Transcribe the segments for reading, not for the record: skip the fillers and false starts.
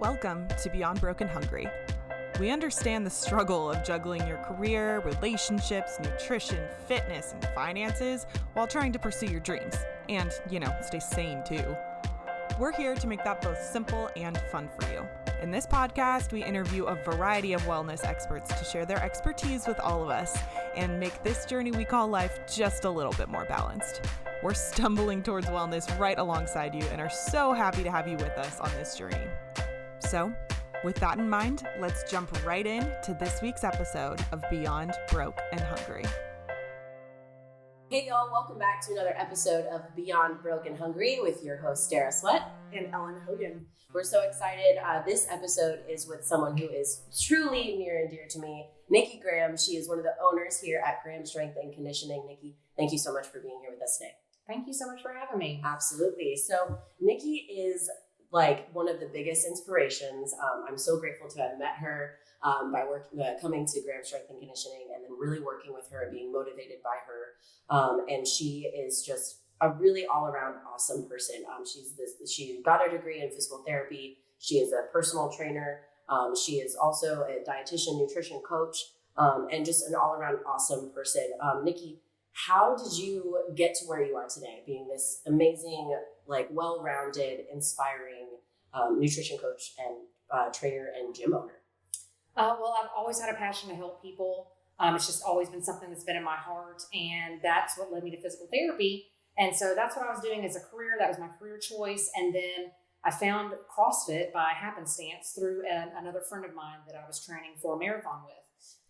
Welcome to Beyond Broken Hungry. We understand the struggle of juggling your career, relationships, nutrition, fitness, and finances while trying to pursue your dreams. And, stay sane too. We're here to make that both simple and fun for you. In this podcast, we interview a variety of wellness experts to share their expertise with all of us and make this journey we call life just a little bit more balanced. We're stumbling towards wellness right alongside you and are so happy to have you with us on this journey. So, with that in mind, let's jump right in to this week's episode of Beyond Broke and Hungry. Hey y'all, welcome back to another episode of Beyond Broke and Hungry with your host Dara and Ellen Hogan. We're so excited. This episode is with someone who is truly near and dear to me, Nikki Graham. She is one of the owners here at Graham Strength and Conditioning. Nikki, thank you so much for being here with us today. Thank you so much for having me. Absolutely. So Nikki is like one of the biggest inspirations. I'm so grateful to have met her by coming to Graham Strength and Conditioning and then really working with her and being motivated by her. And she is just a really all-around awesome person. She got her degree in physical therapy. She is a personal trainer. She is also a dietitian, nutrition coach, and just an all-around awesome person. Nikki, how did you get to where you are today, being this amazing, well-rounded, inspiring nutrition coach and trainer and gym owner? Well, I've always had a passion to help people. It's just always been something that's been in my heart, and that's what led me to physical therapy. And so that's what I was doing as a career. That was my career choice. And then I found CrossFit by happenstance through another friend of mine that I was training for a marathon with.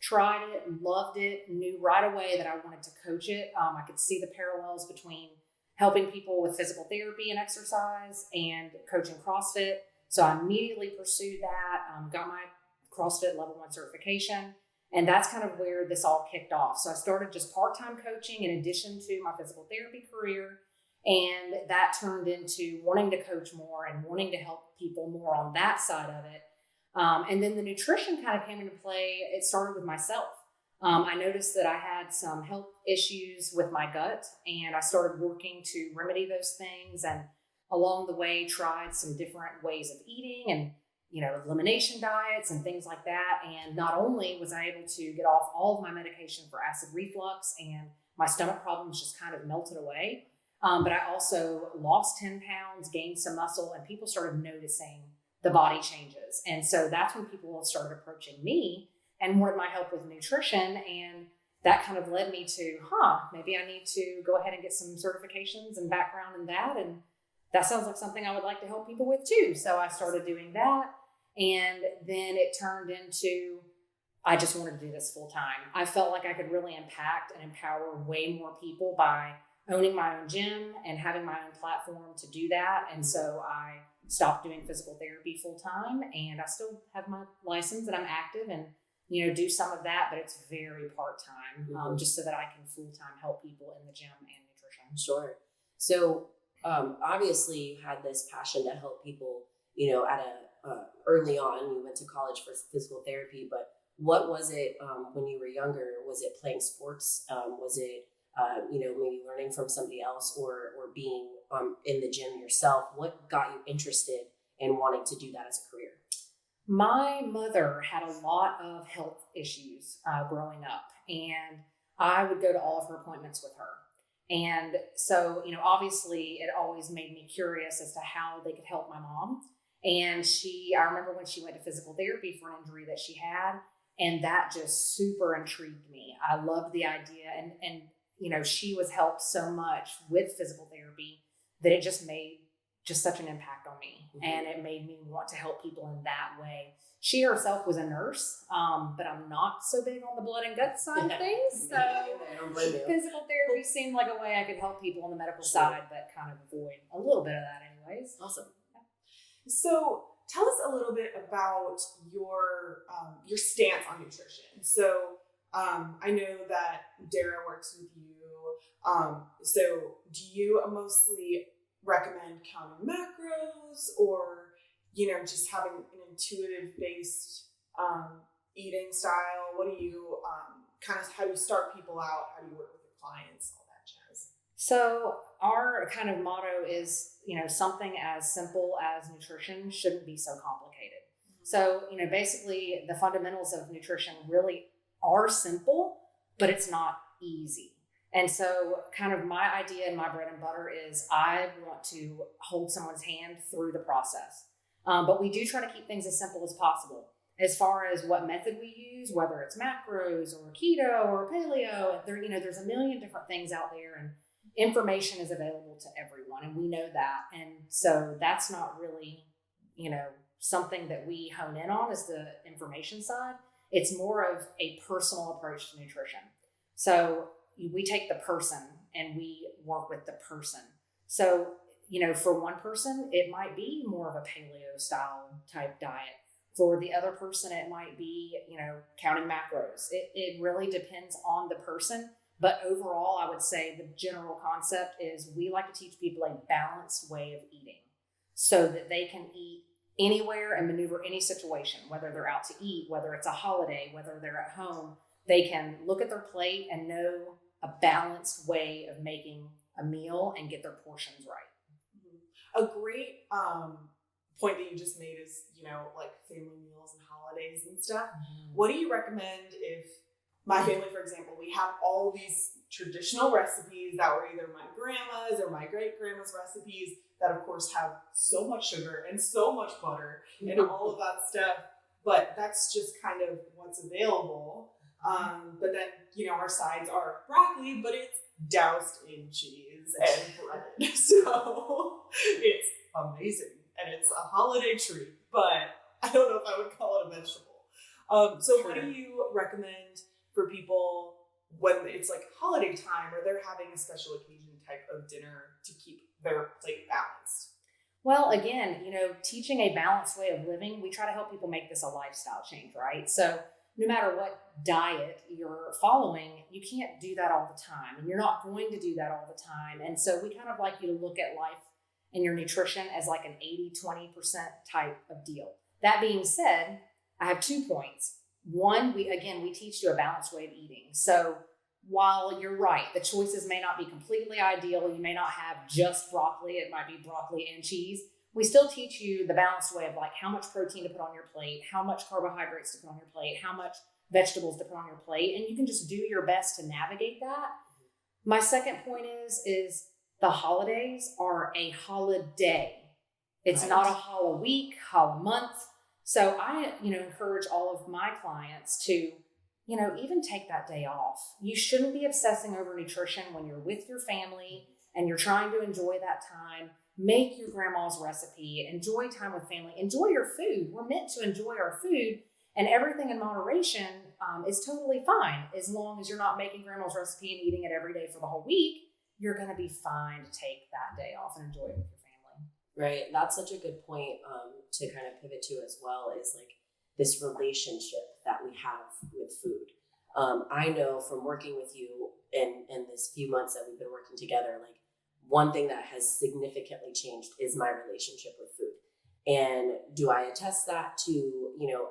Tried it, loved it, knew right away that I wanted to coach it. I could see the parallels between helping people with physical therapy and exercise and coaching CrossFit. So I immediately pursued that, got my CrossFit level 1 certification. And that's kind of where this all kicked off. So I started just part-time coaching in addition to my physical therapy career. And that turned into wanting to coach more and wanting to help people more on that side of it. And then the nutrition kind of came into play. It started with myself. I noticed that I had some health issues with my gut, and I started working to remedy those things. And along the way, tried some different ways of eating and elimination diets and things like that. And not only was I able to get off all of my medication for acid reflux and my stomach problems just kind of melted away, but I also lost 10 pounds, gained some muscle, and people started noticing the body changes. And so that's when people started approaching me and wanted my help with nutrition. And that kind of led me to, maybe I need to go ahead and get some certifications and background in that. And that sounds like something I would like to help people with too. So I started doing that. And then it turned into, I just wanted to do this full time. I felt like I could really impact and empower way more people by owning my own gym and having my own platform to do that. And so I stopped doing physical therapy full time, and I still have my license and I'm active and, do some of that, but it's very part-time, just so that I can full-time help people in the gym and nutrition. Sure. So, obviously you had this passion to help people, early on. You went to college for physical therapy, but what was it when you were younger? Was it playing sports? Was it, maybe learning from somebody else or being in the gym yourself? What got you interested in wanting to do that as a career? My mother had a lot of health issues growing up, and I would go to all of her appointments with her. And so, obviously it always made me curious as to how they could help my mom. And I remember when she went to physical therapy for an injury that she had, and that just super intrigued me. I loved the idea. And she was helped so much with physical therapy that it just made such an impact on me. Mm-hmm. And it made me want to help people in that way. She herself was a nurse, but I'm not so big on the blood and gut side of things. So physical therapy seemed like a way I could help people on the medical side, but kind of avoid a little bit of that anyways. Awesome. So tell us a little bit about your stance on nutrition. So I know that Dara works with you. So do you mostly recommend counting macros or, just having an intuitive based eating style? What do you how do you start people out? How do you work with your clients? All that jazz. So our kind of motto is, something as simple as nutrition shouldn't be so complicated. So, basically the fundamentals of nutrition really are simple, but it's not easy. And so kind of my idea and my bread and butter is I want to hold someone's hand through the process. But we do try to keep things as simple as possible. As far as what method we use, whether it's macros or keto or paleo, there's a million different things out there, and information is available to everyone. And we know that. And so that's not really, something that we hone in on is the information side. It's more of a personal approach to nutrition. So we take the person and we work with the person. So, for one person, it might be more of a paleo style type diet. For the other person, it might be, counting macros. It really depends on the person. But overall, I would say the general concept is we like to teach people a balanced way of eating so that they can eat anywhere and maneuver any situation, whether they're out to eat, whether it's a holiday, whether they're at home. They can look at their plate and know a balanced way of making a meal and get their portions right. A great point that you just made is, like family meals and holidays and stuff. What do you recommend if my family, for example, we have all these traditional recipes that were either my grandma's or my great grandma's recipes that of course have so much sugar and so much butter and all of that stuff, but that's just kind of what's available. But then, our sides are broccoli, but it's doused in cheese and bread. So it's amazing. And it's a holiday treat, but I don't know if I would call it a vegetable. So what do you recommend for people when it's like holiday time or they're having a special occasion type of dinner to keep their plate balanced? Well, again, teaching a balanced way of living, we try to help people make this a lifestyle change, right? So no matter what diet you're following, you can't do that all the time, and you're not going to do that all the time. And so we kind of like you to look at life and your nutrition as like an 80-20% type of deal. That being said, I have 2 points. One, we teach you a balanced way of eating. So while you're right, the choices may not be completely ideal, you may not have just broccoli, it might be broccoli and cheese. We still teach you the balanced way of like how much protein to put on your plate, how much carbohydrates to put on your plate, how much vegetables to put on your plate, and you can just do your best to navigate that. My second point is the holidays are a holiday. It's not a holiday week, holiday month. So I, encourage all of my clients to, even take that day off. You shouldn't be obsessing over nutrition when you're with your family and you're trying to enjoy that time. Make your grandma's recipe, enjoy time with family, enjoy your food. We're meant to enjoy our food, and everything in moderation is totally fine. As long as you're not making grandma's recipe and eating it every day for the whole week, you're going to be fine to take that day off and enjoy it with your family. Right. That's such a good point to kind of pivot to as well, is like this relationship that we have with food. I know from working with you in this few months that we've been working together, like one thing that has significantly changed is my relationship with food. And do I attest that to,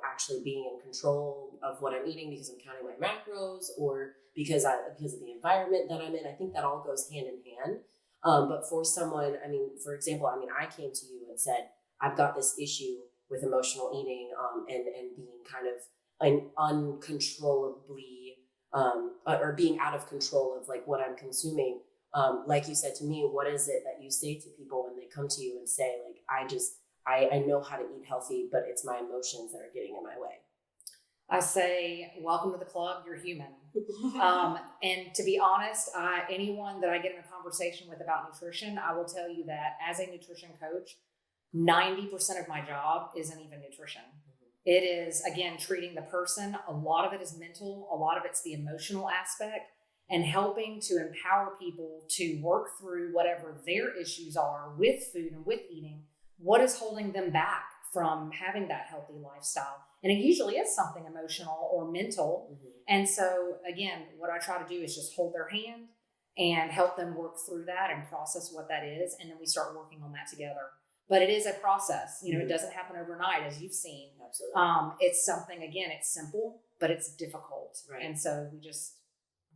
actually being in control of what I'm eating because I'm counting my macros, or because of the environment that I'm in? I think that all goes hand in hand. But for someone, for example, I came to you and said, I've got this issue with emotional eating and being kind of uncontrollably or being out of control of like what I'm consuming. Like you said to me, what is it that you say to people when they come to you and say, like, I know how to eat healthy, but it's my emotions that are getting in my way? I say, welcome to the club, you're human. And to be honest, anyone that I get in a conversation with about nutrition, I will tell you that as a nutrition coach, 90% of my job isn't even nutrition. It is, again, treating the person. A lot of it is mental. A lot of it's the emotional aspect, and helping to empower people to work through whatever their issues are with food and with eating. What is holding them back from having that healthy lifestyle? And it usually is something emotional or mental. Mm-hmm. And so, again, what I try to do is just hold their hand and help them work through that and process what that is. And then we start working on that together. But it is a process. It doesn't happen overnight, as you've seen. Absolutely. It's something, again, it's simple, but it's difficult. Right. And so we just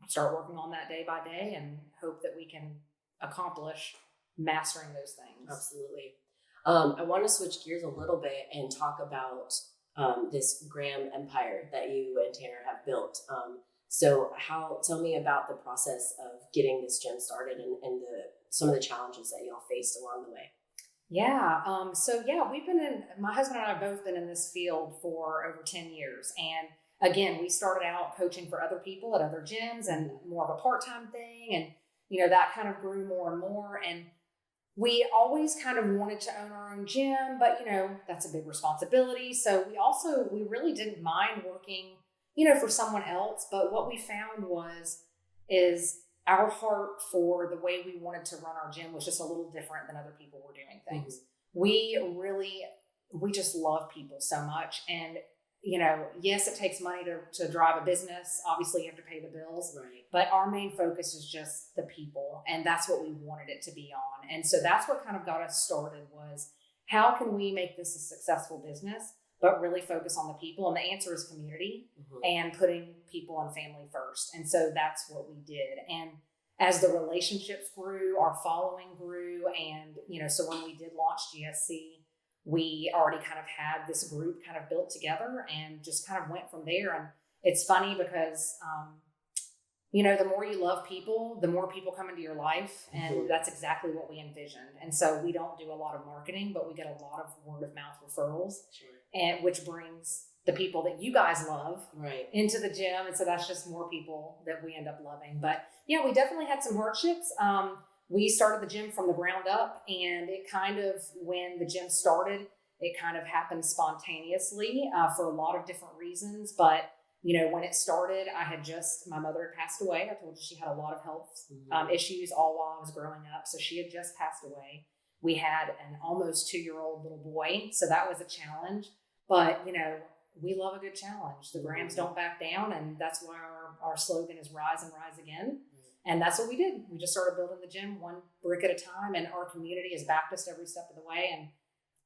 start working on that day by day and hope that we can accomplish mastering those things. Absolutely. I want to switch gears a little bit and talk about this Graham empire that you and Tanner have built. So tell me about the process of getting this gym started and some of the challenges that y'all faced along the way. Yeah. So yeah, my husband and I have both been in this field for over 10 years. And again, we started out coaching for other people at other gyms and more of a part-time thing. And, that kind of grew more and more. And we always kind of wanted to own our own gym, but, that's a big responsibility. So we really didn't mind working, for someone else. But what we found is our heart for the way we wanted to run our gym was just a little different than other people were doing things. We just love people so much. And, yes, it takes money to drive a business. Obviously you have to pay the bills, right. But our main focus is just the people. And that's what we wanted it to be on. And so that's what kind of got us started was how can we make this a successful business, but really focus on the people? And the answer is community and putting people and family first. And so that's what we did. And as the relationships grew, our following grew. And, so when we did launch GSC, we already kind of had this group kind of built together and just kind of went from there. And it's funny because, the more you love people, the more people come into your life. And that's exactly what we envisioned. And so we don't do a lot of marketing, but we get a lot of word of mouth referrals, and which brings the people that you guys love into the gym. And so that's just more people that we end up loving. But yeah, we definitely had some hardships. We started the gym from the ground up, and it kind of, when the gym started, it kind of happened spontaneously for a lot of different reasons. But, when it started, my mother had passed away. I told you she had a lot of health issues all while I was growing up. So she had just passed away. We had an almost 2-year-old little boy. So that was a challenge. But, we love a good challenge. The Grahams don't back down. And that's why our slogan is rise and rise again. And that's what we did. We just started building the gym one brick at a time, and our community has backed us every step of the way. And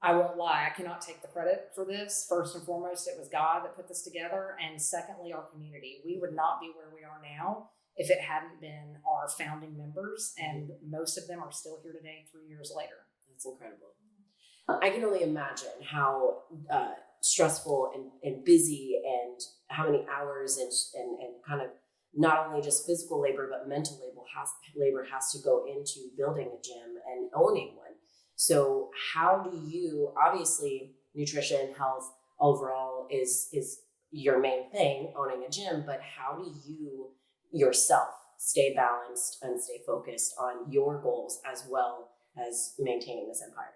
I won't lie, I cannot take the credit for this. First and foremost, it was God that put this together. And secondly, our community. We would not be where we are now if it hadn't been our founding members. And most of them are still here today, 3 years later. That's incredible. I can only imagine how stressful and busy and how many hours and kind of not only just physical labor, but mental labor has to go into building a gym and owning one. So how do you, obviously nutrition, health overall is your main thing, owning a gym, but how do you yourself stay balanced and stay focused on your goals as well as maintaining this empire?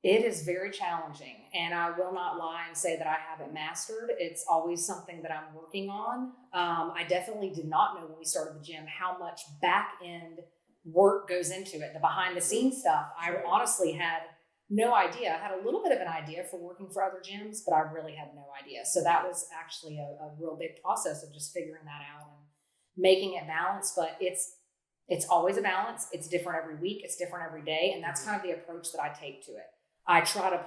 It is very challenging, and I will not lie and say that I haven't mastered. It's always something that I'm working on. I definitely did not know when we started the gym how much back end work goes into it, the behind the scenes stuff. I honestly had no idea. I had a little bit of an idea for working for other gyms, but I really had no idea. So that was actually a real big process of just figuring that out and making it balanced. But it's always a balance. It's different every week. It's different every day. And that's kind of the approach that I take to it. I try to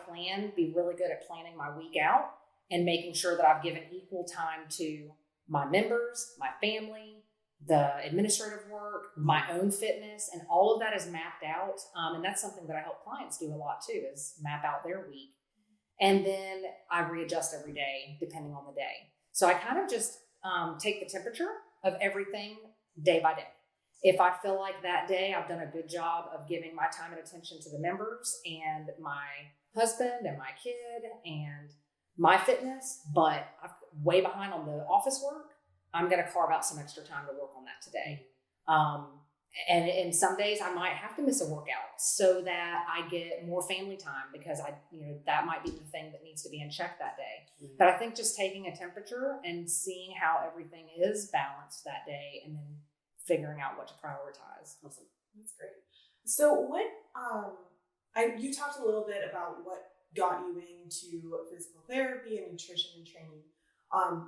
be really good at planning my week out and making sure that I've given equal time to my members, my family, the administrative work, my own fitness, and all of that is mapped out. And that's something that I help clients do a lot too, is map out their week. And then I readjust every day depending on the day. So I kind of just take the temperature of everything day by day. If I feel like that day I've done a good job of giving my time and attention to the members and my husband and my kid and my fitness, but I'm way behind on the office work, I'm going to carve out some extra time to work on that today. And some days I might have to miss a workout so that I get more family time because that might be the thing that needs to be in check that day. But I think just taking a temperature and seeing how everything is balanced that day and then figuring out what to prioritize. Awesome. That's great. So you talked a little bit about what got you into physical therapy and nutrition and training.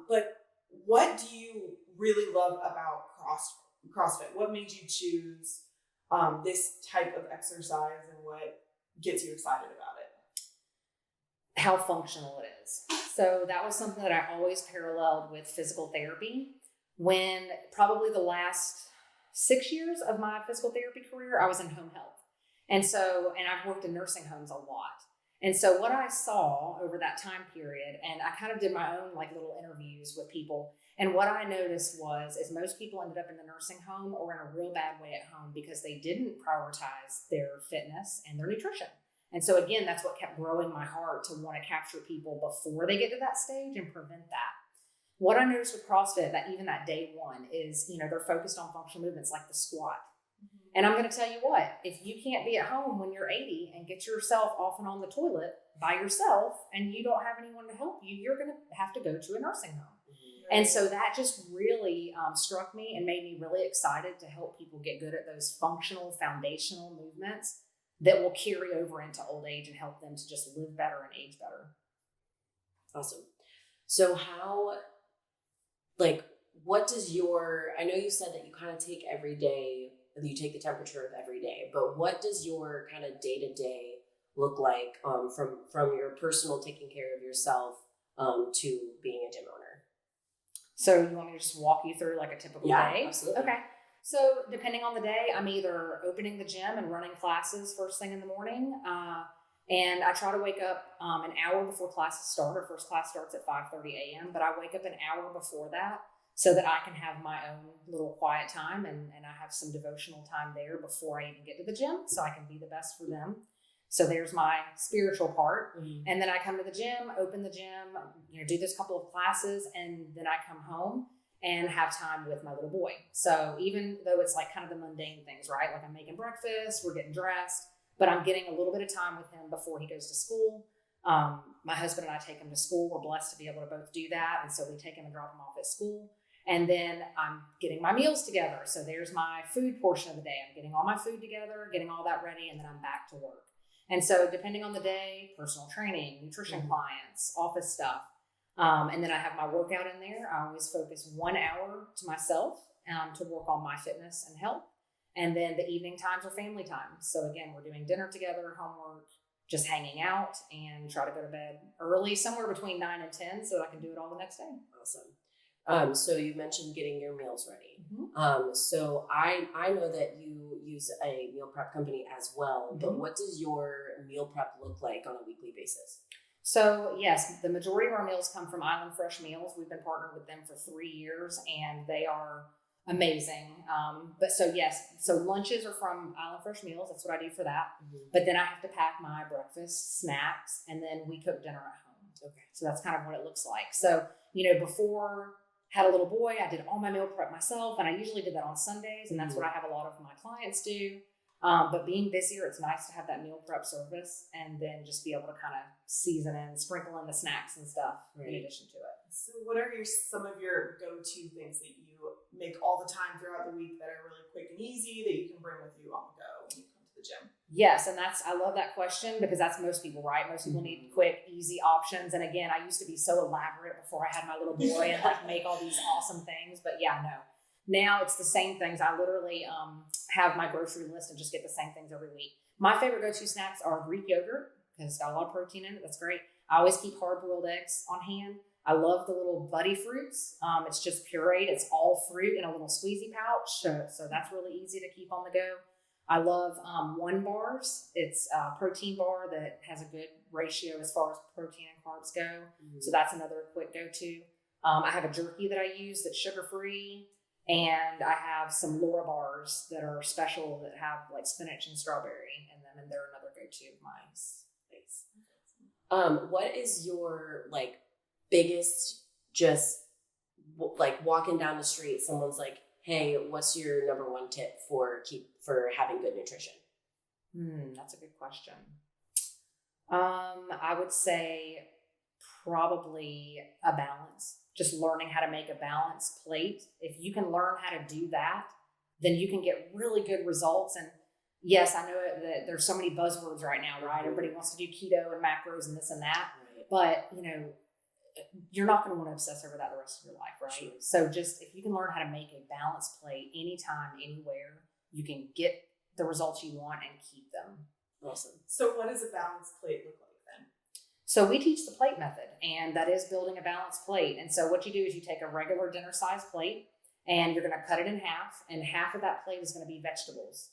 But what do you really love about CrossFit? What made you choose this type of exercise, and what gets you excited about it? How functional it is. So that was something that I always paralleled with physical therapy. When probably the last 6 years of my physical therapy career, I was in home health. And I've worked in nursing homes a lot. And so what I saw over that time period, and I kind of did my own like little interviews with people, and what I noticed is most people ended up in the nursing home or in a real bad way at home because they didn't prioritize their fitness and their nutrition. And so again, that's what kept growing my heart to want to capture people before they get to that stage and prevent that. What I noticed with CrossFit, that even that day one is, they're focused on functional movements like the squat. And I'm going to tell you what, if you can't be at home when you're 80 and get yourself off and on the toilet by yourself and you don't have anyone to help you, you're going to have to go to a nursing home. And so that just really struck me and made me really excited to help people get good at those functional, foundational movements that will carry over into old age and help them to just live better and age better. Awesome. So what does I know you said that you kind of take every day, you take the temperature of every day, but what does your kind of day-to-day look like from your personal taking care of yourself to being a gym owner? So you want me to just walk you through like a typical day? Absolutely. Okay. So depending on the day, I'm either opening the gym and running classes first thing in the morning. And I try to wake up an hour before classes start. Our first class starts at 5:30 a.m., but I wake up an hour before that so that I can have my own little quiet time and I have some devotional time there before I even get to the gym so I can be the best for them. So there's my spiritual part. Mm-hmm. And then I come to the gym, open the gym, do this couple of classes, and then I come home and have time with my little boy. So even though it's like kind of the mundane things, right? Like I'm making breakfast, we're getting dressed, but I'm getting a little bit of time with him before he goes to school. My husband and I take him to school. We're blessed to be able to both do that. And so we take him and drop him off at school. And then I'm getting my meals together. So there's my food portion of the day. I'm getting all my food together, getting all that ready, and then I'm back to work. And so depending on the day, personal training, nutrition clients, office stuff. And then I have my workout in there. I always focus 1 hour to myself to work on my fitness and health. And then the evening times are family time. So again, we're doing dinner together, homework, just hanging out, and try to go to bed early, somewhere between 9 and 10 so that I can do it all the next day. Awesome. So you mentioned getting your meals ready. Mm-hmm. So I know that you use a meal prep company as well, mm-hmm. but what does your meal prep look like on a weekly basis? So yes, the majority of our meals come from Island Fresh Meals. We've been partnered with them for 3 years and they are amazing. So lunches are from Island Fresh Meals. That's what I do for that. Mm-hmm. But then I have to pack my breakfast, snacks, and then we cook dinner at home. Okay. So that's kind of what it looks like. So, before had a little boy, I did all my meal prep myself, and I usually did that on Sundays, and that's what I have a lot of my clients do. But being busier, it's nice to have that meal prep service and then just be able to kind of season and sprinkle in the snacks and stuff in addition to it. So what are some of your go-to things that you make all the time throughout the week that are really quick and easy that you can bring with you on the go when you come to the gym? Yes, and I love that question because that's most people, right? Most people need quick, easy options. And again, I used to be so elaborate before I had my little boy and make all these awesome things. But yeah, no. Now it's the same things. I literally have my grocery list and just get the same things every week. My favorite go-to snacks are Greek yogurt because it's got a lot of protein in it. That's great. I always keep hard-boiled eggs on hand. I love the little buddy fruits. It's just pureed. It's all fruit in a little squeezy pouch. So that's really easy to keep on the go. I love One Bars. It's a protein bar that has a good ratio as far as protein and carbs go. Mm-hmm. So that's another quick go-to. I have a jerky that I use that's sugar-free. And I have some Laura bars that are special that have like spinach and strawberry in them. And they're another go-to of mine. What is your biggest walking down the street, someone's like, hey, what's your number one tip for having good nutrition? That's a good question. I would say probably a balance. Just learning how to make a balanced plate. If you can learn how to do that, then you can get really good results. And yes, I know that there's so many buzzwords right now, right? Everybody wants to do keto and macros and this and that. Right. But, you're not going to want to obsess over that the rest of your life, right? Sure. So just if you can learn how to make a balanced plate anytime, anywhere, you can get the results you want and keep them. Awesome. So what does a balanced plate look like then? So we teach the plate method, and that is building a balanced plate. And so what you do is you take a regular dinner size plate and you're going to cut it in half, and half of that plate is going to be vegetables.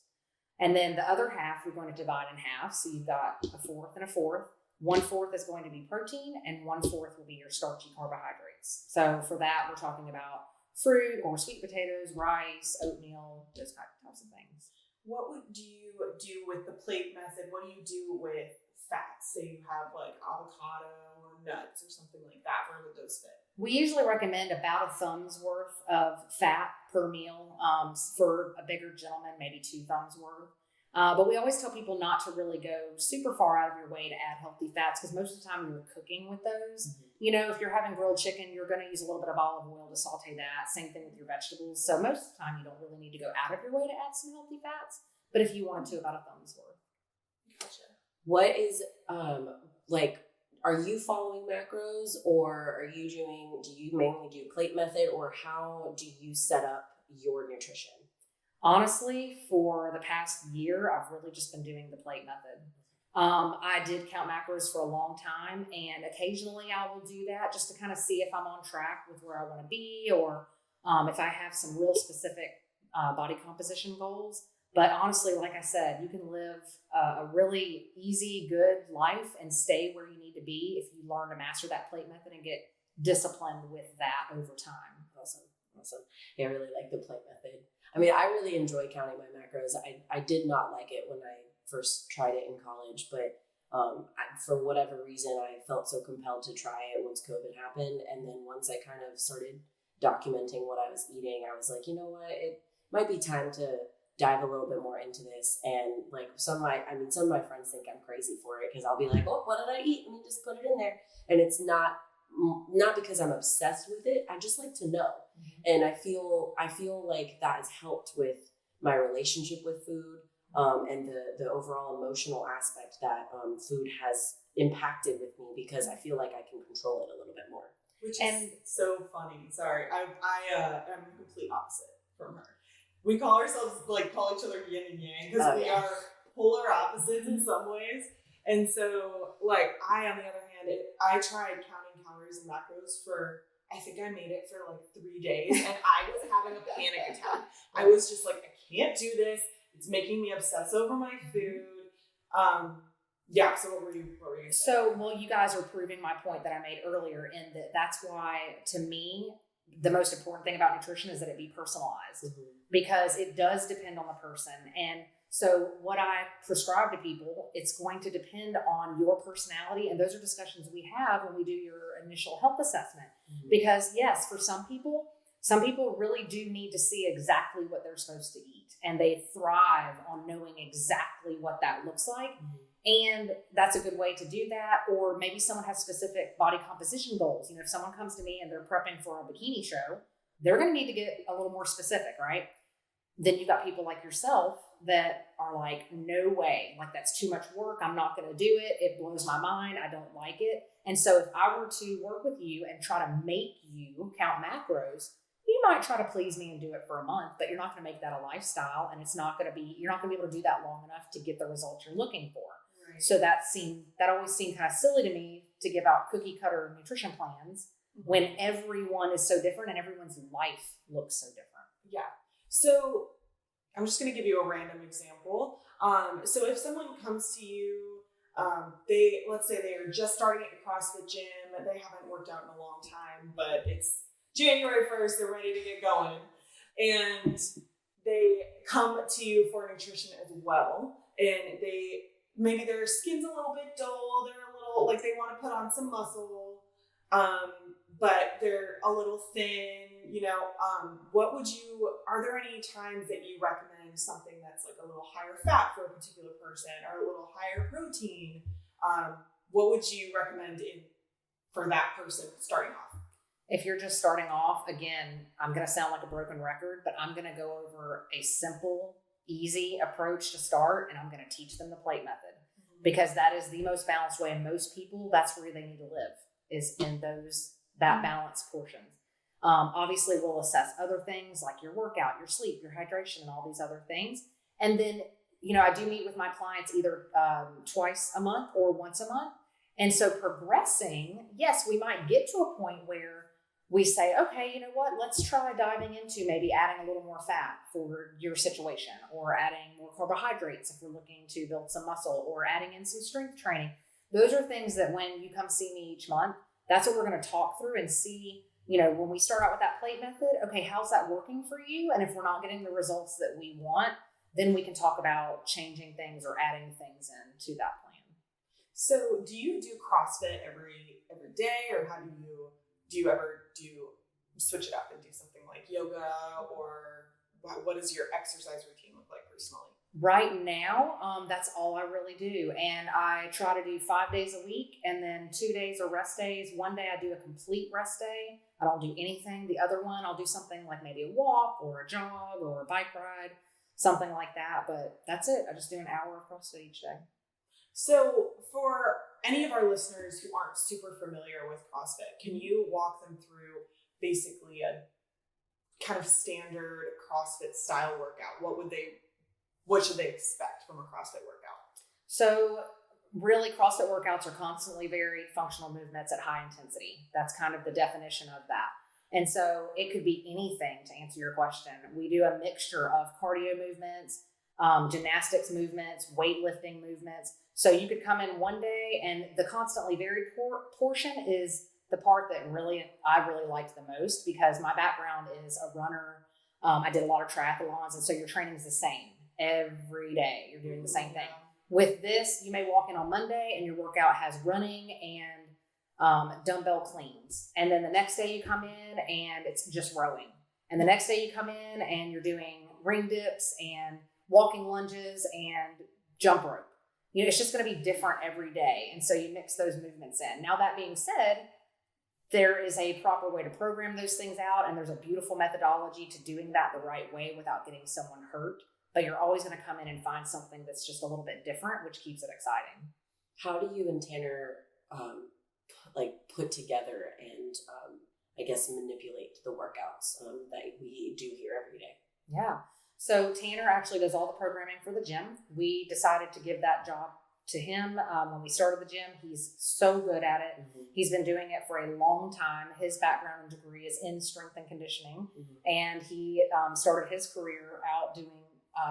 And then the other half you're going to divide in half. So you've got a fourth and a fourth. 1/4 is going to be protein, and 1/4 will be your starchy carbohydrates. So for that, we're talking about fruit or sweet potatoes, rice, oatmeal, those types of things. What would you do with the plate method? What do you do with fats? Say you have like avocado or nuts or something like that. Where would those fit? We usually recommend about a thumb's worth of fat per meal. For a bigger gentleman, maybe 2 thumbs worth. But we always tell people not to really go super far out of your way to add healthy fats, because most of the time you're cooking with those. Mm-hmm. You know, if you're having grilled chicken, you're going to use a little bit of olive oil to saute that. Same thing with your vegetables. So most of the time you don't really need to go out of your way to add some healthy fats. But if you wanted to, about a thumb's worth. Gotcha. What is like? Are you following macros, or do you mainly do plate method, or how do you set up your nutrition? Honestly, for the past year, I've really just been doing the plate method. I did count macros for a long time, and occasionally I will do that just to kind of see if I'm on track with where I want to be, or if I have some real specific body composition goals. But honestly, like I said, you can live a really easy, good life and stay where you need to be if you learn to master that plate method and get disciplined with that over time. Awesome. Yeah, I really like the plate method. I mean, I really enjoy counting my macros. I did not like it when I first tried it in college, but for whatever reason, I felt so compelled to try it once COVID happened. And then once I kind of started documenting what I was eating, I was like, you know what, it might be time to dive a little bit more into this. And like some of my friends think I'm crazy for it, because I'll be like, oh, what did I eat? Let me just put it in there. And it's not because I'm obsessed with it. I just like to know. Mm-hmm. And I feel like that has helped with my relationship with food, and the overall emotional aspect that food has impacted with me, because I feel like I can control it a little bit more. Which is so funny. Sorry, I'm the complete opposite from her. We call each other yin and yang, because we are polar opposites in some ways. And so, like, I, on the other hand, I tried counting calories and macros for, I think I made it for like 3 days, and I was having a panic attack. I was just like, I can't do this. It's making me obsess over my food. Yeah. So what were you saying? So, well, you guys are proving my point that I made earlier, in that that's why, to me, the most important thing about nutrition is that it be personalized, mm-hmm. because it does depend on the person. And so what I prescribe to people, it's going to depend on your personality. And those are discussions we have when we do your initial health assessment. Mm-hmm. Because yes, for some people really do need to see exactly what they're supposed to eat. And they thrive on knowing exactly what that looks like. Mm-hmm. And that's a good way to do that. Or maybe someone has specific body composition goals. You know, if someone comes to me and they're prepping for a bikini show, they're going to need to get a little more specific, right? Then you've got people like yourself that are like, no way, like that's too much work. I'm not going to do it. It blows my mind. I don't like it. And so if I were to work with you and try to make you count macros, you might try to please me and do it for a month, but you're not going to make that a lifestyle. And you're not going to be able to do that long enough to get the results you're looking for. Right. So that always seemed kind of silly to me, to give out cookie cutter nutrition plans, mm-hmm. when everyone is so different and everyone's life looks so different. Yeah. So I'm just going to give you a random example. So if someone comes to you, let's say they are just starting at your CrossFit gym, they haven't worked out in a long time, but it's January 1st, they're ready to get going, and they come to you for nutrition as well, and maybe their skin's a little bit dull, they're a little, like they want to put on some muscle, but they're a little thin, are there any times that you recommend something that's like a little higher fat for a particular person, or a little higher protein? What would you recommend for that person starting off? If you're just starting off, again, I'm going to sound like a broken record, but I'm going to go over a simple, easy approach to start, and I'm going to teach them the plate method, mm-hmm. because that is the most balanced way. And most people, that's where they need to live, is in that balanced portions. Obviously, we'll assess other things like your workout, your sleep, your hydration, and all these other things. And then, I do meet with my clients either twice a month or once a month. And so progressing, yes, we might get to a point where we say, okay, you know what, let's try diving into maybe adding a little more fat for your situation, or adding more carbohydrates if we're looking to build some muscle, or adding in some strength training. Those are things that when you come see me each month, that's what we're going to talk through and see, when we start out with that plate method, okay, how's that working for you? And if we're not getting the results that we want, then we can talk about changing things or adding things into that plan. So do you do CrossFit every day, or how do you ever switch it up and do something like yoga, or what does your exercise routine look like personally? Right now, that's all I really do. And I try to do 5 days a week, and then 2 days are rest days. One day I do a complete rest day. I don't do anything. The other one, I'll do something like maybe a walk or a jog or a bike ride, something like that. But that's it. I just do an hour of CrossFit each day. So for any of our listeners who aren't super familiar with CrossFit, can you walk them through basically a kind of standard CrossFit style workout? What should they expect from a CrossFit workout? So really, CrossFit workouts are constantly varied functional movements at high intensity. That's kind of the definition of that. And so it could be anything, to answer your question. We do a mixture of cardio movements, gymnastics movements, weightlifting movements. So you could come in one day, and the constantly varied portion is the part that I really liked the most, because my background is a runner. I did a lot of triathlons, and so your training is the same every day. You're doing the same thing. With this, you may walk in on Monday and your workout has running and dumbbell cleans. And then the next day you come in and it's just rowing. And the next day you come in and you're doing ring dips and walking lunges and jump rope. It's just going to be different every day. And so you mix those movements in. Now, that being said, there is a proper way to program those things out, and there's a beautiful methodology to doing that the right way without getting someone hurt. But you're always going to come in and find something that's just a little bit different, which keeps it exciting. How do you and Tanner put together and I guess manipulate the workouts that we do here every day? Yeah. So Tanner actually does all the programming for the gym. We decided to give that job to him when we started the gym. He's so good at it. Mm-hmm. He's been doing it for a long time. His background and degree is in strength and conditioning. Mm-hmm. And he started his career out doing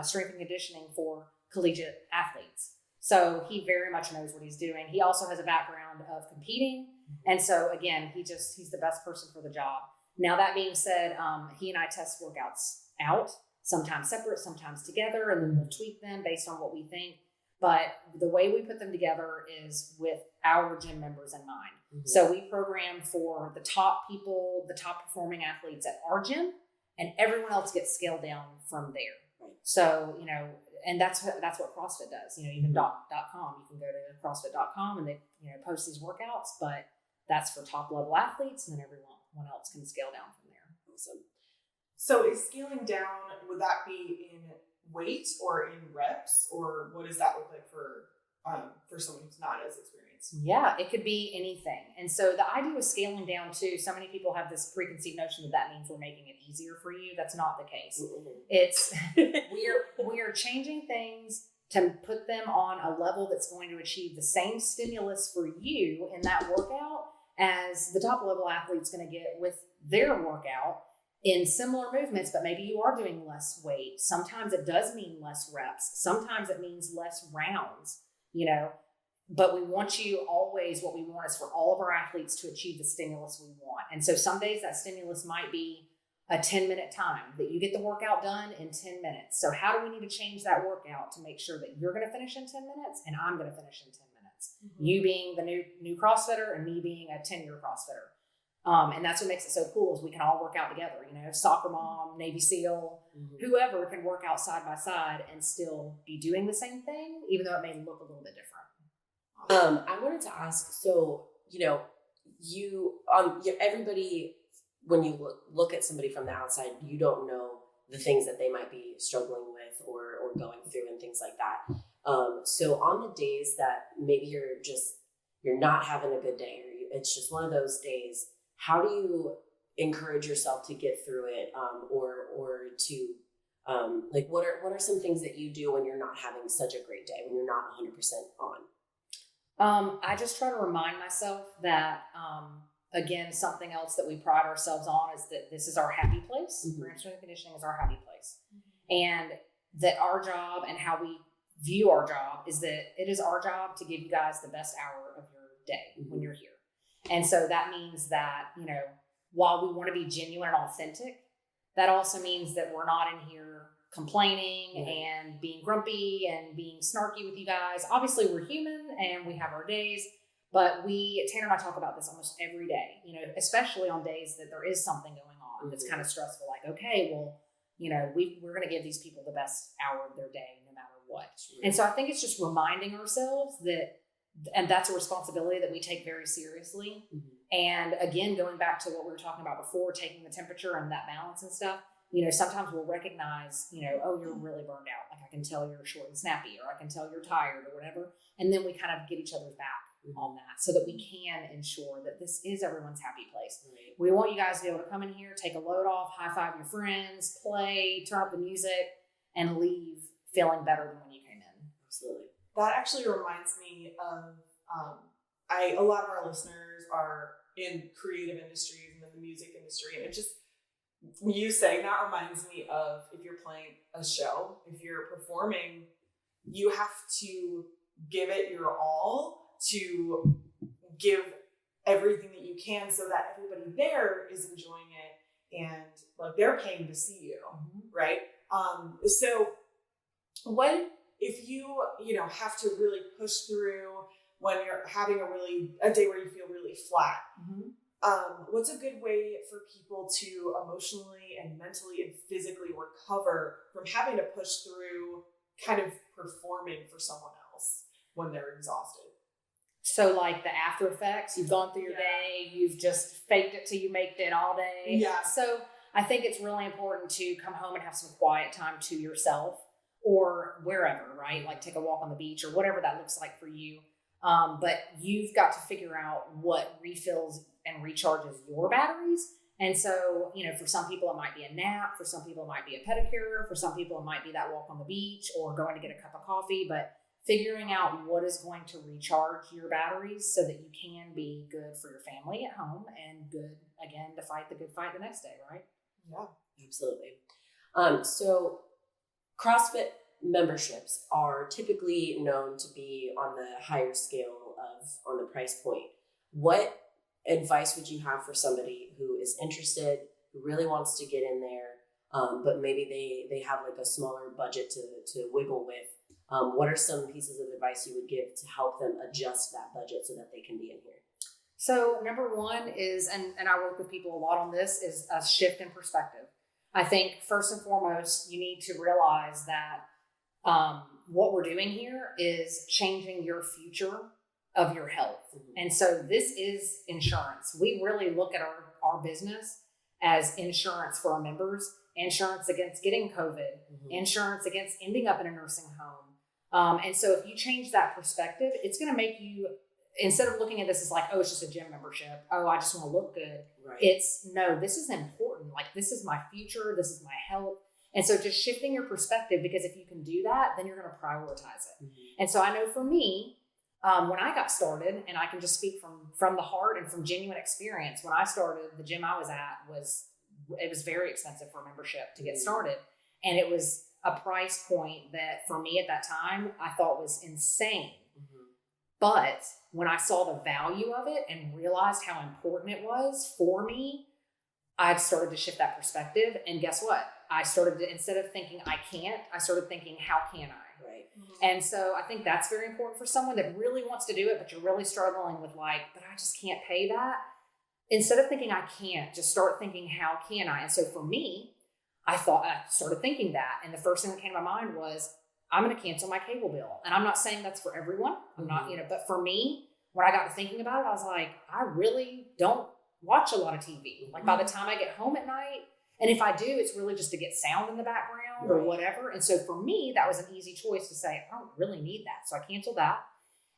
strength and conditioning for collegiate athletes. So he very much knows what he's doing. He also has a background of competing. And so again, he's the best person for the job. Now, that being said, he and I test workouts out, sometimes separate, sometimes together, and then we'll tweak them based on what we think. But the way we put them together is with our gym members in mind. Mm-hmm. So we program for the top people, the top performing athletes at our gym, and everyone else gets scaled down from there. Right. So, and that's what CrossFit does. Even .com, you can go to CrossFit.com and they, post these workouts, but that's for top level athletes, and then everyone else can scale down from there. Awesome. So is scaling down, would that be in weight or in reps, or what does that look like for someone who's not as experienced? Yeah, it could be anything. And so the idea with scaling down too, so many people have this preconceived notion that means we're making it easier for you. That's not the case. Mm-hmm. It's we are changing things to put them on a level that's going to achieve the same stimulus for you in that workout as the top level athlete's going to get with their workout in similar movements, but maybe you are doing less weight. Sometimes it does mean less reps. Sometimes it means less rounds, but we want you always, what we want is for all of our athletes to achieve the stimulus we want. And so some days that stimulus might be a 10-minute time that you get the workout done in 10 minutes. So how do we need to change that workout to make sure that you're going to finish in 10 minutes and I'm going to finish in 10 minutes? Mm-hmm. You being the new CrossFitter and me being a 10-year CrossFitter. And that's what makes it so cool is we can all work out together, soccer mom, Navy SEAL, mm-hmm. whoever can work out side by side and still be doing the same thing, even though it may look a little bit different. I wanted to ask, so, everybody, when you look at somebody from the outside, you don't know the things that they might be struggling with or going through and things like that. So on the days that maybe you're not having a good day, or it's just one of those days, how do you encourage yourself to get through it, or to what are some things that you do when you're not having such a great day, when you're not 100% on? I just try to remind myself that again, something else that we pride ourselves on is that this is our happy place. Mm-hmm. Strength and conditioning is our happy place, mm-hmm. and that our job and how we view our job is that it is our job to give you guys the best hour of your day when you're here. And so that means that, you know, while we want to be genuine and authentic, that also means that we're not in here complaining and being grumpy and being snarky with you guys. Obviously, we're human and we have our days, but Tanner and I talk about this almost every day, you know, especially on days that there is something going on that's kind of stressful. Like, okay, well, you know, we're going to give these people the best hour of their day no matter what. And so I think it's just reminding ourselves that, and that's a responsibility that we take very seriously. And again, going back to what we were talking about before, taking the temperature and that balance and stuff, you know, sometimes we'll recognize, you know, oh, you're really burned out. Like I can tell you're short and snappy, or I can tell you're tired or whatever. And then we kind of get each other's back on that so that we can ensure that this is everyone's happy place. We want you guys to be able to come in here, take a load off, high five your friends, play, turn up the music, and leave feeling better than when you came in. Absolutely. That actually reminds me of, a lot of our listeners are in creative industries and in the music industry. And it just, you saying that reminds me of, if you're playing a show, if you're performing, you have to give it your all, to give everything that you can so that everybody there is enjoying it and like they're paying to see you, right? So what if you know, have to really push through when you're having a day where you feel really flat? What's a good way for people to emotionally and mentally and physically recover from having to push through kind of performing for someone else when they're exhausted? So like the after effects, you've gone through your day, you've just faked it till you make it all day. Yeah. So I think it's really important to come home and have some quiet time to yourself or wherever, right? Like take a walk on the beach or whatever that looks like for you. But you've got to figure out what refills and recharges your batteries. And so, you know, for some people it might be a nap, for some people it might be a pedicure, for some people it might be that walk on the beach or going to get a cup of coffee, but figuring out what is going to recharge your batteries so that you can be good for your family at home and good, again, to fight the good fight the next day, right? Yeah, absolutely. So CrossFit memberships are typically known to be on the higher scale on the price point. What advice would you have for somebody who is interested, who really wants to get in there, but maybe they have like a smaller budget to wiggle with? What are some pieces of advice you would give to help them adjust that budget so that they can be in here? So number one is, and I work with people a lot on this, is a shift in perspective. I think first and foremost, you need to realize that what we're doing here is changing your future of your health. And so this is insurance. We really look at our business as insurance for our members, insurance against getting COVID, insurance against ending up in a nursing home. And so if you change that perspective, it's going to make you, instead of looking at this as like, oh, it's just a gym membership. Oh, I just want to look good. Right. It's no, this is important. Like this is my future. This is my health. And so just shifting your perspective, because if you can do that, then you're going to prioritize it. And so I know for me, when I got started, and I can just speak from the heart and from genuine experience, when I started, the gym I was at it was very expensive for a membership to get started. And it was a price point that for me at that time, I thought was insane. But when I saw the value of it and realized how important it was for me, I started to shift that perspective. And guess what? I started to, instead of thinking I can't, I started thinking, how can I? Right. And so I think that's very important for someone that really wants to do it, but you're really struggling with like, but I just can't pay that. Instead of thinking I can't, just start thinking, how can I? And so for me, I started thinking that. And the first thing that came to my mind was, I'm going to cancel my cable bill. And I'm not saying that's for everyone. I'm not, but for me, when I got to thinking about it, I was like, I really don't watch a lot of TV. Like by the time I get home at night, and if I do, it's really just to get sound in the background or whatever. And so for me, that was an easy choice to say, I don't really need that. So I canceled that.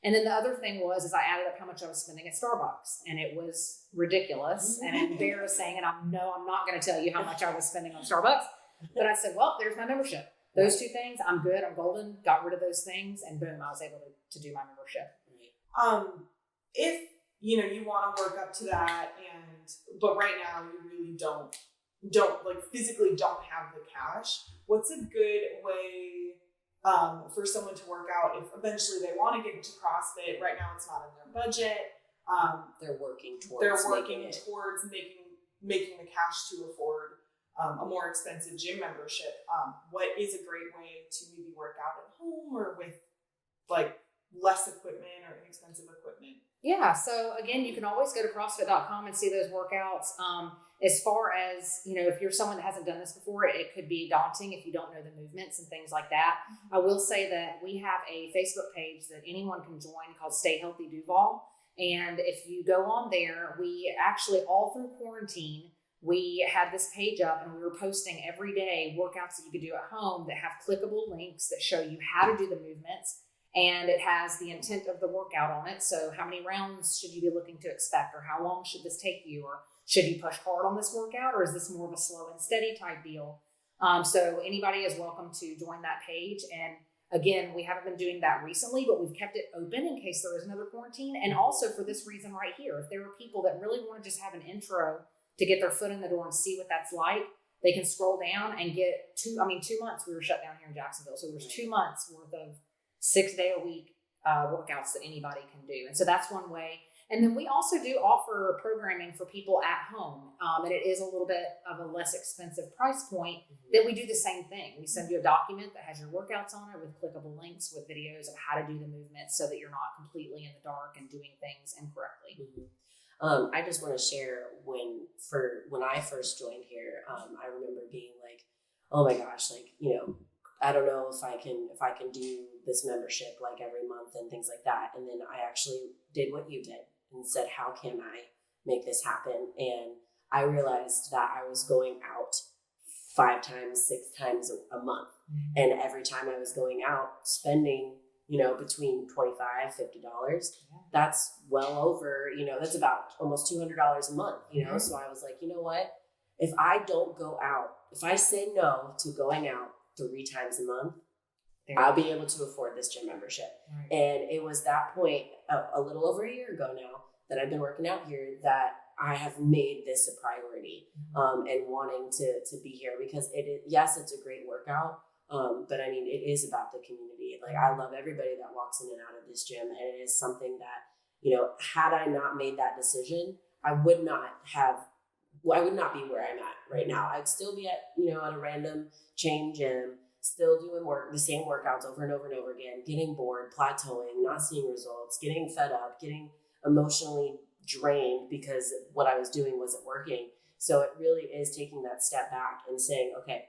And then the other thing is I added up how much I was spending at Starbucks, and it was ridiculous and embarrassing. And I'm not going to tell you how much I was spending on Starbucks, but I said, well, there's my membership. Those two things, I'm good. I'm golden. Got rid of those things, and boom, I was able to do my membership. If you want to work up to that, but right now you really don't like physically don't have the cash, what's a good way for someone to work out if eventually they want to get into CrossFit. Right now, it's not in their budget. They're working towards making the cash to afford a more expensive gym membership. What is a great way to maybe work out at home or with like less equipment or inexpensive equipment? Yeah. So again, you can always go to CrossFit.com and see those workouts. As far as, if you're someone that hasn't done this before, it could be daunting if you don't know the movements and things like that. I will say that we have a Facebook page that anyone can join called Stay Healthy Duval. And if you go on there, we actually all through quarantine, we had this page up and we were posting every day workouts that you could do at home that have clickable links that show you how to do the movements. And it has the intent of the workout on it. So how many rounds should you be looking to expect, or how long should this take you, or should you push hard on this workout, or is this more of a slow and steady type deal? So anybody is welcome to join that page. And again, we haven't been doing that recently, but we've kept it open in case there is another quarantine. And also for this reason right here, if there are people that really want to just have an intro to get their foot in the door and see what that's like, they can scroll down and get 2 months we were shut down here in Jacksonville. So there's 2 months worth of 6-day-a-week workouts that anybody can do. And so that's one way. And then we also do offer programming for people at home. And it is a little bit of a less expensive price point that we do the same thing. We send you a document that has your workouts on it with clickable links with videos of how to do the movements so that you're not completely in the dark and doing things incorrectly. I just want to share when I first joined here, I remember being like, oh my gosh, like, I don't know if I can do this membership like every month and things like that. And then I actually did what you did and said, how can I make this happen? And I realized that I was going out 5 times, 6 times a month. And every time I was going out spending, between $25, $50, that's well over, that's about almost $200 a month, So I was like, you know what? If I don't go out, if I say no to going out 3 times a month, I'll be able to afford this gym membership. Right. And it was that point a little over a year ago now that I've been working out here that I have made this a priority, and wanting to be here because yes, it's a great workout. But I mean, it is about the community. Like I love everybody that walks in and out of this gym. And it is something that, had I not made that decision, I would not be where I'm at right now. I'd still be at a random chain gym, still doing the same workouts over and over and over again, getting bored, plateauing, not seeing results, getting fed up, getting emotionally drained because what I was doing wasn't working. So it really is taking that step back and saying, okay,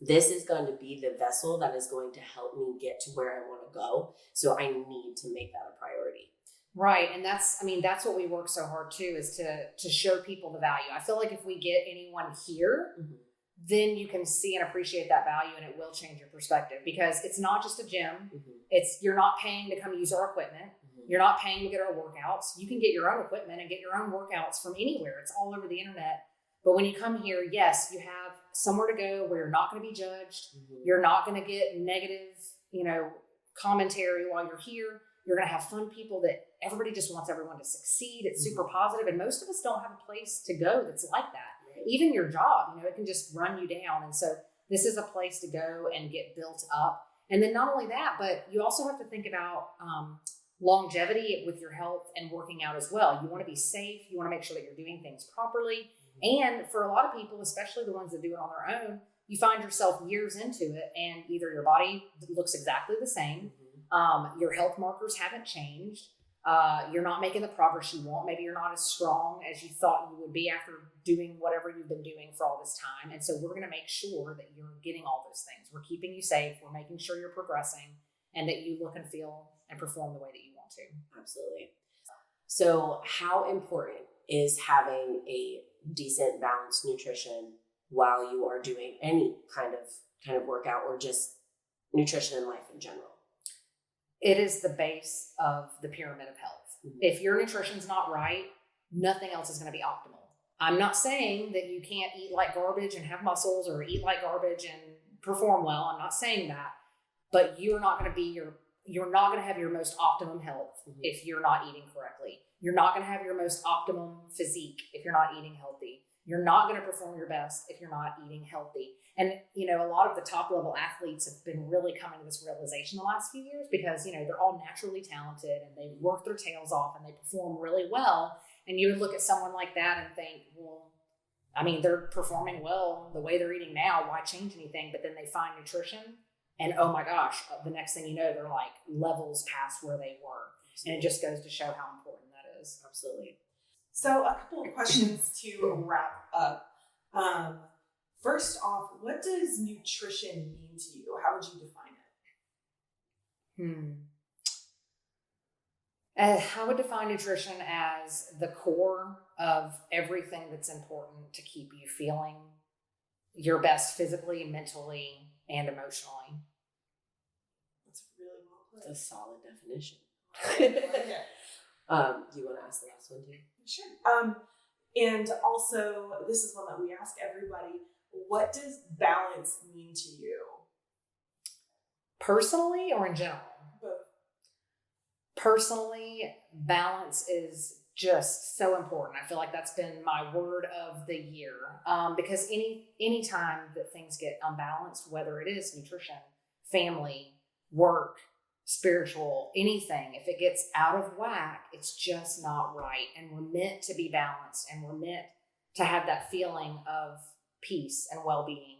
this is going to be the vessel that is going to help me get to where I want to go. So I need to make that a priority. Right. And that's what we work so hard too, is to show people the value. I feel like if we get anyone here, then you can see and appreciate that value and it will change your perspective because it's not just a gym. You're not paying to come use our equipment. You're not paying to get our workouts. You can get your own equipment and get your own workouts from anywhere. It's all over the internet. But when you come here, yes, you have somewhere to go where you're not going to be judged. You're not going to get negative, commentary while you're here. You're going to have fun people that everybody just wants everyone to succeed. It's super positive. And most of us don't have a place to go that's like that. Even your job, it can just run you down. And so this is a place to go and get built up. And then not only that, but you also have to think about longevity with your health and working out as well. You want to be safe. You want to make sure that you're doing things properly. And for a lot of people, especially the ones that do it on their own, you find yourself years into it and either your body looks exactly the same, your health markers haven't changed, you're not making the progress you want. Maybe you're not as strong as you thought you would be after doing whatever you've been doing for all this time. And so we're going to make sure that you're getting all those things. We're keeping you safe. We're making sure you're progressing and that you look and feel and perform the way that you want to. Absolutely. So how important is having a decent balanced nutrition while you are doing any kind of workout or just nutrition in life in general? It is the base of the pyramid of health. If your nutrition's not right, nothing else is going to be optimal. I'm not saying that you can't eat like garbage and have muscles or eat like garbage and perform well. I'm not saying that, but you're not going to have your most optimum health if you're not eating correctly. You're not going to have your most optimum physique if you're not eating healthy. You're not going to perform your best if you're not eating healthy. And, a lot of the top level athletes have been really coming to this realization the last few years because, they're all naturally talented and they work their tails off and they perform really well. And you would look at someone like that and think, well, they're performing well the way they're eating now. Why change anything? But then they find nutrition and, oh my gosh, the next thing you know, they're like levels past where they were. And it just goes to show how important that is. Absolutely. So a couple of questions to wrap up. First off, what does nutrition mean to you? How would you define it? I would define nutrition as the core of everything that's important to keep you feeling your best physically, mentally, and emotionally. That's really well put. That's a solid definition. Okay. Do you want to ask the last one too? Sure. And also, this is one that we ask everybody. What does balance mean to you? Personally or in general? Both. Personally, balance is just so important. I feel like that's been my word of the year. Because any time that things get unbalanced, whether it is nutrition, family, work, spiritual, anything, if it gets out of whack, it's just not right. And we're meant to be balanced and we're meant to have that feeling of peace and well-being.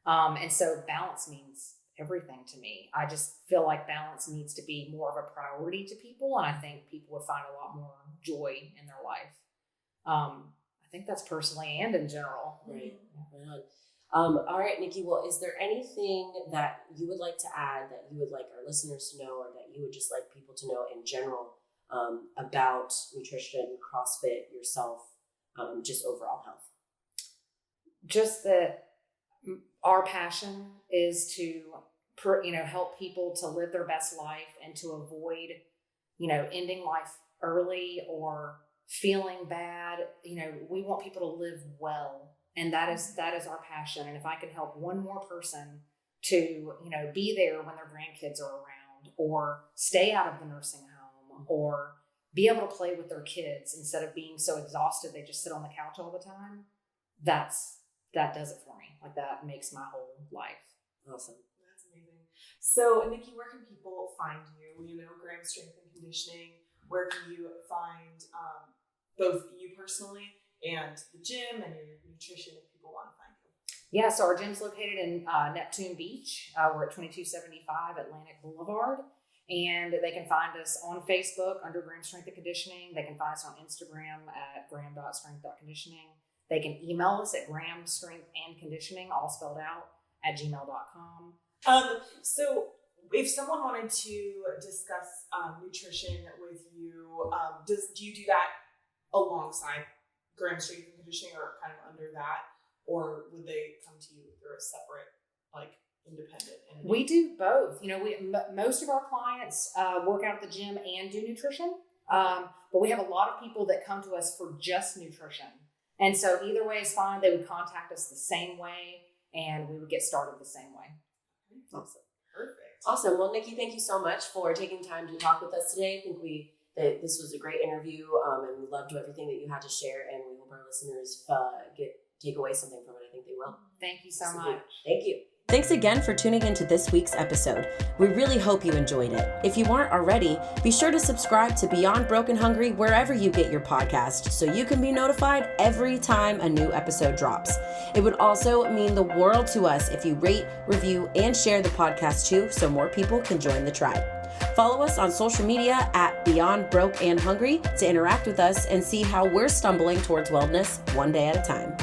And so balance means everything to me. I just feel like balance needs to be more of a priority to people. And I think people would find a lot more joy in their life. I think that's personally and in general. Right. All right, Nikki. Well, is there anything that you would like to add that you would like our listeners to know or that you would just like people to know in general about nutrition, CrossFit, yourself, just overall health? Just that our passion is to, help people to live their best life and to avoid, ending life early or feeling bad. We want people to live well. And that is our passion. And if I can help one more person to, be there when their grandkids are around or stay out of the nursing home or be able to play with their kids instead of being so exhausted they just sit on the couch all the time, that does it for me. Like that makes my whole life. Awesome. That's amazing. So, Nikki, where can people find you? Graham Strength and Conditioning. Where can you find both you personally and the gym and your nutrition if people want to find you? Yeah, so our gym's located in Neptune Beach. We're at 2275 Atlantic Boulevard. And they can find us on Facebook under Graham Strength and Conditioning. They can find us on Instagram at graham.strength.conditioning. They can email us at grahamstrengthandconditioning, all spelled out, at gmail.com. So if someone wanted to discuss nutrition with you, do you do that alongside Graham Strength and Conditioning or kind of under that? Or would they come to you through a separate, independent entity? We do both. Most of our clients work out at the gym and do nutrition. But we have a lot of people that come to us for just nutrition. And so either way is fine. They would contact us the same way and we would get started the same way. Awesome. Perfect. Awesome. Well, Nikki, thank you so much for taking time to talk with us today. I think that this was a great interview and we loved everything that you had to share, and we hope our listeners take away something from it. I think they will. Thank you so much. Thank you. Thanks again for tuning into this week's episode. We really hope you enjoyed it. If you aren't already, be sure to subscribe to Beyond Broken Hungry wherever you get your podcast so you can be notified every time a new episode drops. It would also mean the world to us if you rate, review, and share the podcast too so more people can join the tribe. Follow us on social media at Beyond Broke and Hungry to interact with us and see how we're stumbling towards wellness one day at a time.